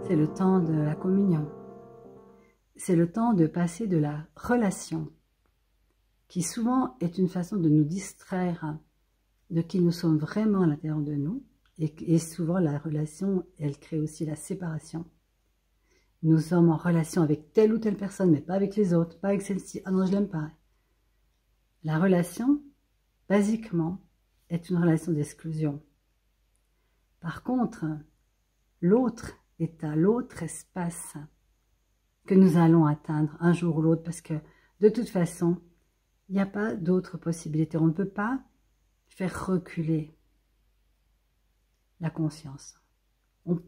c'est le temps de la communion. C'est le temps de passer de la relation, qui souvent est une façon de nous distraire de qui nous sommes vraiment à l'intérieur de nous. Et souvent, la relation, elle crée aussi la séparation. Nous sommes en relation avec telle ou telle personne, mais pas avec les autres, pas avec celle-ci. Ah non, je l'aime pas. La relation, basiquement, est une relation d'exclusion. Par contre, l'autre état, l'autre espace que nous allons atteindre un jour ou l'autre, parce que de toute façon, il n'y a pas d'autre possibilité. On ne peut pas faire reculer la conscience.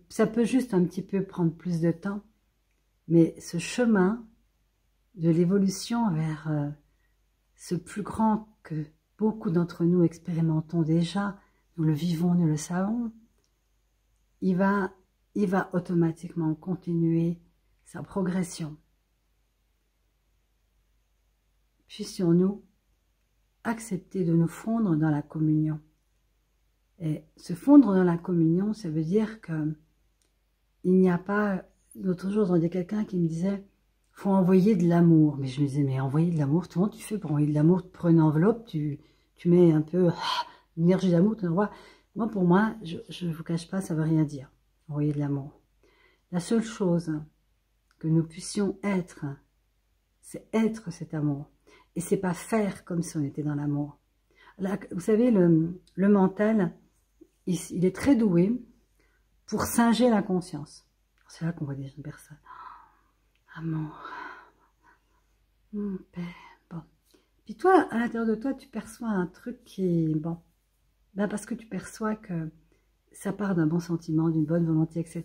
Ça peut juste un petit peu prendre plus de temps, mais ce chemin de l'évolution vers ce plus grand que beaucoup d'entre nous expérimentons déjà, nous le vivons, nous le savons, il va automatiquement continuer sa progression. Puissions-nous accepter de nous fondre dans la communion. Et se fondre dans la communion, ça veut dire que il n'y a pas... L'autre jour, j'entendais quelqu'un qui me disait « faut envoyer de l'amour ». Mais je me disais « mais envoyer de l'amour, comment tu fais pour envoyer de l'amour? Tu prends une enveloppe, tu mets un peu l'énergie d'amour, tu envoies. » Moi, pour moi, je ne vous cache pas, ça ne veut rien dire, envoyer de l'amour. La seule chose que nous puissions être, c'est être cet amour. Et c'est pas faire comme si on était dans l'amour. Vous savez, le mental, il est très doué pour singer la conscience. C'est là qu'on voit des jeunes personnes. Amour. Paix. Bon. Puis toi, à l'intérieur de toi, tu perçois un truc qui... Bon. Ben parce que tu perçois que ça part d'un bon sentiment, d'une bonne volonté, etc.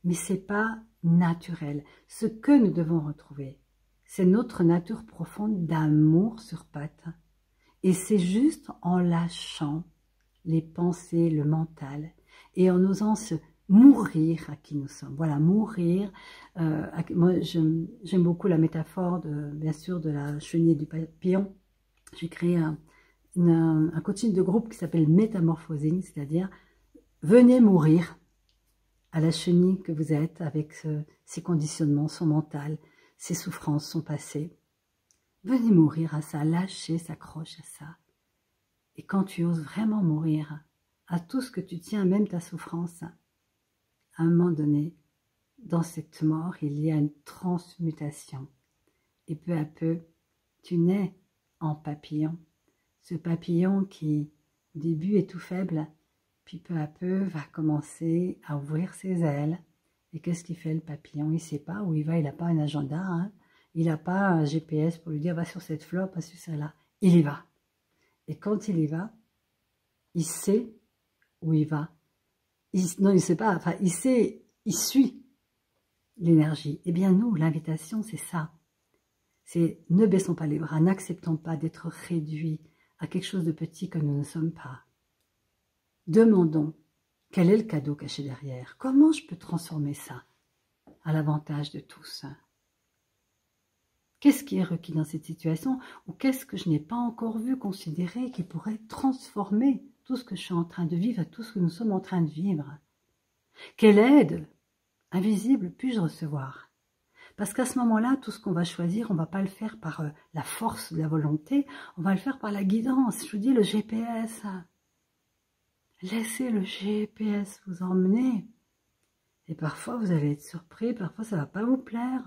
Mais c'est pas naturel. Ce que nous devons retrouver, c'est notre nature profonde d'amour sur pattes. Et c'est juste en lâchant les pensées, le mental, et en osant se mourir à qui nous sommes. Voilà, mourir. Moi, j'aime beaucoup la métaphore, bien sûr, de la chenille et du papillon. J'ai créé un coaching de groupe qui s'appelle Métamorphosing, c'est-à-dire venez mourir à la chenille que vous êtes avec ses conditionnements, son mental, ses souffrances, son passé. Venez mourir à ça, lâcher, s'accroche à ça. Et quand tu oses vraiment mourir à tout ce que tu tiens, même ta souffrance, à un moment donné, dans cette mort, il y a une transmutation. Et peu à peu, tu nais en papillon. Ce papillon qui, au début, est tout faible, puis peu à peu, va commencer à ouvrir ses ailes. Et qu'est-ce qu'il fait le papillon? Il ne sait pas où il va, il n'a pas un agenda, hein. Il n'a pas un GPS pour lui dire, va sur cette fleur, pas sur celle-là. Il y va. Et quand il y va, il sait où il va. Non, il ne sait pas, enfin, il sait, il suit l'énergie. Eh bien, nous, l'invitation, c'est ça. C'est ne baissons pas les bras, n'acceptons pas d'être réduits à quelque chose de petit que nous ne sommes pas. Demandons, quel est le cadeau caché derrière? Comment je peux transformer ça à l'avantage de tous? Qu'est-ce qui est requis dans cette situation? Ou qu'est-ce que je n'ai pas encore vu, considérer, qui pourrait transformer tout ce que je suis en train de vivre, tout ce que nous sommes en train de vivre? Quelle aide invisible puis-je recevoir? Parce qu'à ce moment-là, tout ce qu'on va choisir, on ne va pas le faire par la force de la volonté, on va le faire par la guidance. Je vous dis, le GPS. Laissez le GPS vous emmener. Et parfois, vous allez être surpris, parfois ça ne va pas vous plaire.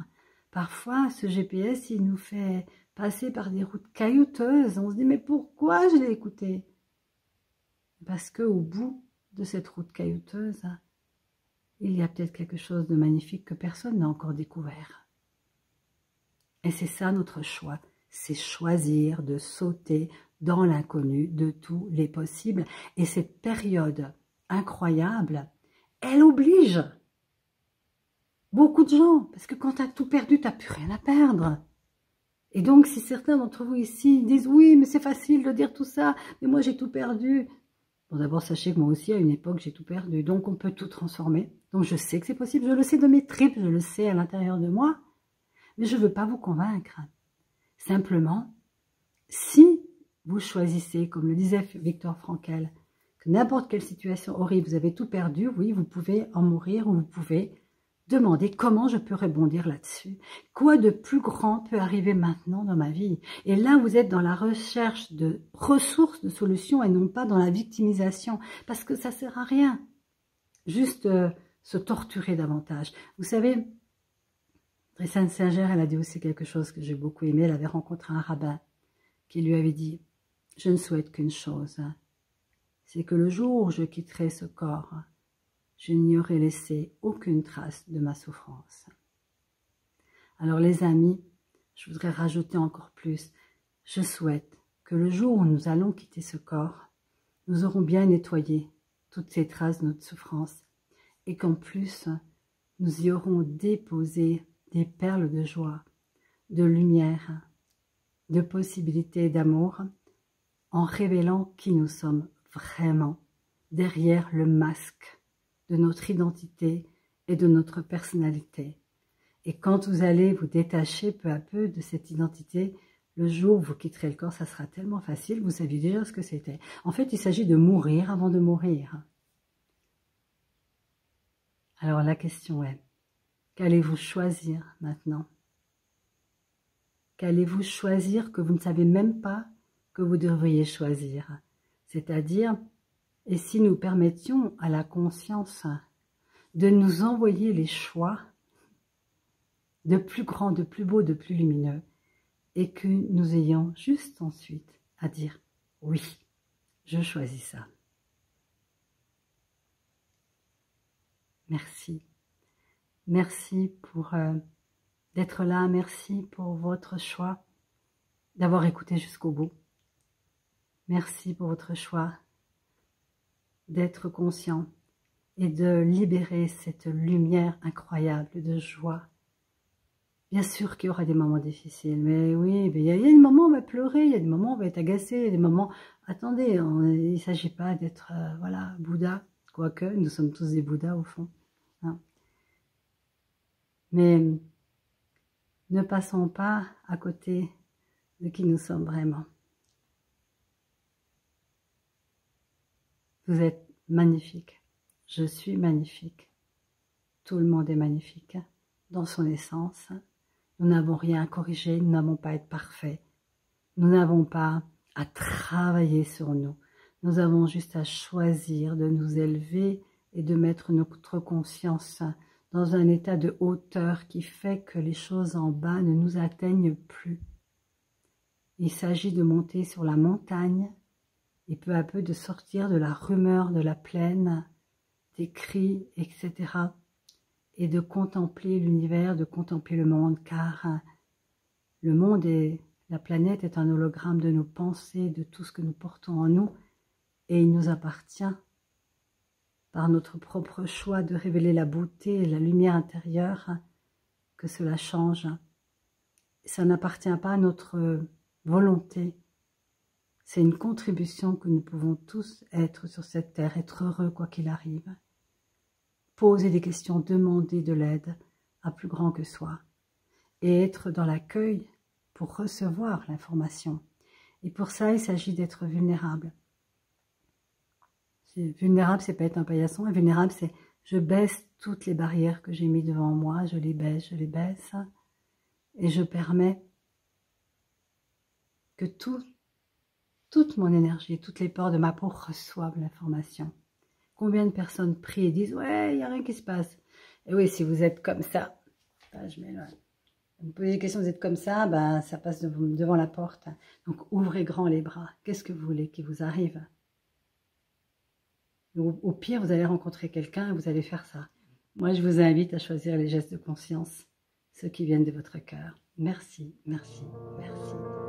Parfois, ce GPS, il nous fait passer par des routes caillouteuses. On se dit, mais pourquoi je l'ai écouté? Parce qu'au bout de cette route caillouteuse, il y a peut-être quelque chose de magnifique que personne n'a encore découvert. Et c'est ça notre choix, c'est choisir de sauter dans l'inconnu de tous les possibles. Et cette période incroyable, elle oblige beaucoup de gens, parce que quand tu as tout perdu, tu n'as plus rien à perdre. Et donc, si certains d'entre vous ici disent « Oui, mais c'est facile de dire tout ça, mais moi j'ai tout perdu », bon, d'abord, sachez que moi aussi, à une époque, j'ai tout perdu. Donc, on peut tout transformer. Donc, je sais que c'est possible. Je le sais de mes tripes. Je le sais à l'intérieur de moi. Mais je ne veux pas vous convaincre. Simplement, si vous choisissez, comme le disait Viktor Frankl, que n'importe quelle situation horrible, vous avez tout perdu, oui, vous pouvez en mourir ou vous pouvez demander comment je peux rebondir là-dessus. Quoi de plus grand peut arriver maintenant dans ma vie? Et là, vous êtes dans la recherche de ressources, de solutions et non pas dans la victimisation. Parce que ça sert à rien. Juste se torturer davantage. Vous savez, Tristan Singer, elle a dit aussi quelque chose que j'ai beaucoup aimé. Elle avait rencontré un rabbin qui lui avait dit « Je ne souhaite qu'une chose, c'est que le jour où je quitterai ce corps, je n'y aurai laissé aucune trace de ma souffrance. » Alors les amis, je voudrais rajouter encore plus. Je souhaite que le jour où nous allons quitter ce corps, nous aurons bien nettoyé toutes ces traces de notre souffrance et qu'en plus, nous y aurons déposé des perles de joie, de lumière, de possibilités d'amour, en révélant qui nous sommes vraiment derrière le masque de notre identité et de notre personnalité. Et quand vous allez vous détacher peu à peu de cette identité, le jour où vous quitterez le corps, ça sera tellement facile, vous saviez déjà ce que c'était. En fait, il s'agit de mourir avant de mourir. Alors la question est, qu'allez-vous choisir maintenant? Qu'allez-vous choisir que vous ne savez même pas que vous devriez choisir? C'est-à-dire, et si nous permettions à la conscience de nous envoyer les choix de plus grands, de plus beaux, de plus lumineux, et que nous ayons juste ensuite à dire « Oui, je choisis ça ». Merci. Merci pour d'être là. Merci pour votre choix d'avoir écouté jusqu'au bout. Merci pour votre choix d'être conscient et de libérer cette lumière incroyable de joie. Bien sûr qu'il y aura des moments difficiles, mais oui, il y a des moments où on va pleurer, il y a des moments où on va être agacé, il y a des moments... Attendez, il ne s'agit pas d'être, voilà, Bouddha, quoique nous sommes tous des Bouddhas au fond. Hein. Mais ne passons pas à côté de qui nous sommes vraiment. Vous êtes magnifique, je suis magnifique, tout le monde est magnifique dans son essence. Nous n'avons rien à corriger, nous n'avons pas à être parfaits, nous n'avons pas à travailler sur nous. Nous avons juste à choisir de nous élever et de mettre notre conscience dans un état de hauteur qui fait que les choses en bas ne nous atteignent plus. Il s'agit de monter sur la montagne et peu à peu de sortir de la rumeur de la plaine, des cris, etc. et de contempler l'univers, de contempler le monde, car le monde et la planète est un hologramme de nos pensées, de tout ce que nous portons en nous, et il nous appartient, par notre propre choix de révéler la beauté et la lumière intérieure, que cela change. Ça n'appartient pas à notre volonté. C'est une contribution que nous pouvons tous être sur cette terre, être heureux quoi qu'il arrive. Poser des questions, demander de l'aide à plus grand que soi. Et être dans l'accueil pour recevoir l'information. Et pour ça, il s'agit d'être vulnérable. Vulnérable, c'est pas être un paillasson. Et vulnérable, c'est je baisse toutes les barrières que j'ai mises devant moi. Je les baisse. Et je permets que toute mon énergie, toutes les peurs de ma peau reçoivent l'information. Combien de personnes prient et disent « Ouais, il n'y a rien qui se passe. » Et oui, si vous êtes comme ça, ben, je m'éloigne. Vous me posez des questions, vous êtes comme ça, ben, ça passe devant la porte. Donc, ouvrez grand les bras. Qu'est-ce que vous voulez qui vous arrive? Au pire, vous allez rencontrer quelqu'un et vous allez faire ça. Moi, je vous invite à choisir les gestes de conscience, ceux qui viennent de votre cœur. Merci, merci, merci.